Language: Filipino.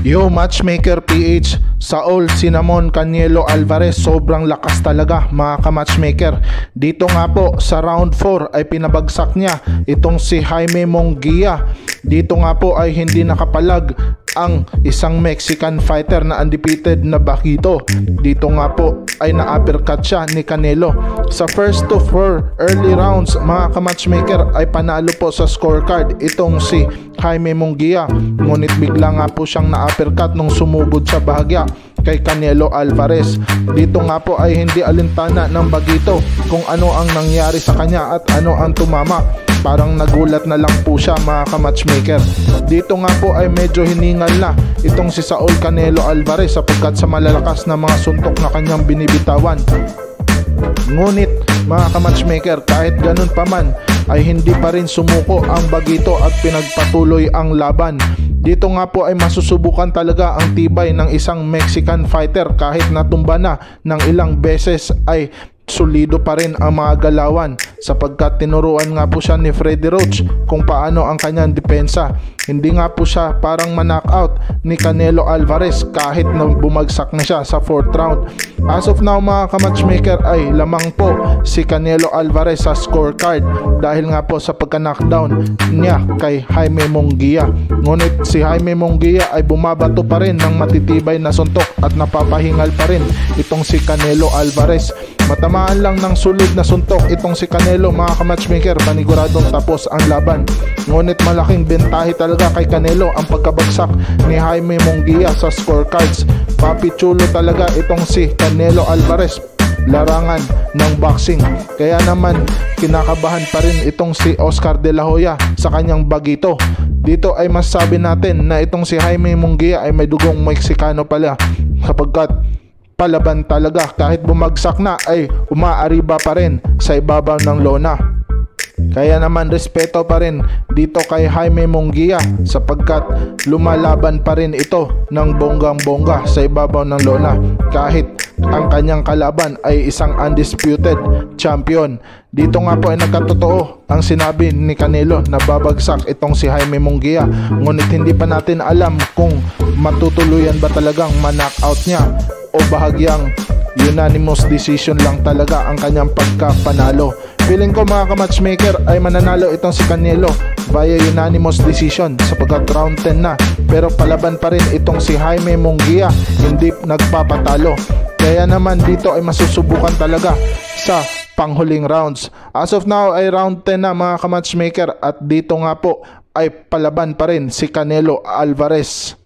Yo Matchmaker PH, Saul Cinnamon Canelo Alvarez, sobrang lakas talaga mga ka-matchmaker. Dito nga po sa round 4 ay pinabagsak niya itong si Jaime Munguia. Dito nga po ay hindi nakapalag ang isang Mexican fighter na undefeated na Bakito. Dito nga po ay na-uppercut siya ni Canelo. Sa first to 4 early rounds mga ka-matchmaker ay panalo po sa scorecard itong si Jaime Munguia. Ngunit bigla nga po siyang na-uppercut nung sumugod sa bahagya kay Canelo Alvarez. Dito nga po ay hindi alintana ng Bagito kung ano ang nangyari sa kanya at ano ang tumama. Parang nagulat na lang po siya mga ka-matchmaker. Dito nga po ay medyo hiningal na itong si Saul Canelo Alvarez sapagkat sa malalakas na mga suntok na kanyang binibitawan. Ngunit mga ka-matchmaker, kahit ganun pa man ay hindi pa rin sumuko ang Bagito at pinagpatuloy ang laban. Dito nga po ay masusubukan talaga ang tibay ng isang Mexican fighter. Kahit natumba na ng ilang beses ay solido pa rin ang mga galawan sapagkat tinuruan nga po siya ni Freddie Roach kung paano ang kanyang depensa. Hindi nga po siya parang ma-knockout ni Canelo Alvarez kahit na bumagsak na siya sa 4th round. As of now mga ka-matchmaker ay lamang po si Canelo Alvarez sa scorecard dahil nga po sa pagka-knockdown niya kay Jaime Munguia. Ngunit si Jaime Munguia ay bumabato pa rin ng matitibay na suntok at napapahingal pa rin itong si Canelo Alvarez. Matamaan lang ng sulod na suntok itong si Canelo mga ka-matchmaker, paniguradong tapos ang laban. Ngunit malaking bentahe talaga kay Canelo ang pagkabagsak ni Jaime Munguia sa scorecards. Papi chulo talaga itong si Canelo Alvarez, larangan ng boxing. Kaya naman kinakabahan pa rin itong si Oscar De La Hoya sa kanyang Bagito. Dito ay masasabi natin na itong si Jaime Munguia ay may dugong Meksikano pala sapagkat palaban talaga. Kahit bumagsak na ay umaariba pa rin sa ibabaw ng lona. Kaya naman respeto pa rin dito kay Jaime Munguia sapagkat lumalaban pa rin ito ng bonggang-bongga sa ibabaw ng lona kahit ang kanyang kalaban ay isang undisputed champion. Dito nga po ay nagkatotoo ang sinabi ni Canelo na babagsak itong si Jaime Munguia. Ngunit hindi pa natin alam kung matutuluyan ba talagang ma-knockout niya o bahagyang unanimous decision lang talaga ang kanyang pagkapanalo. Feeling ko mga ka-matchmaker ay mananalo itong si Canelo via unanimous decision sapagkat round 10 na. Pero palaban pa rin itong si Jaime Munguia, hindi nagpapatalo. Kaya naman dito ay masusubukan talaga sa panghuling rounds. As of now ay round 10 na mga ka-matchmaker at dito nga po ay palaban pa rin si Canelo Alvarez.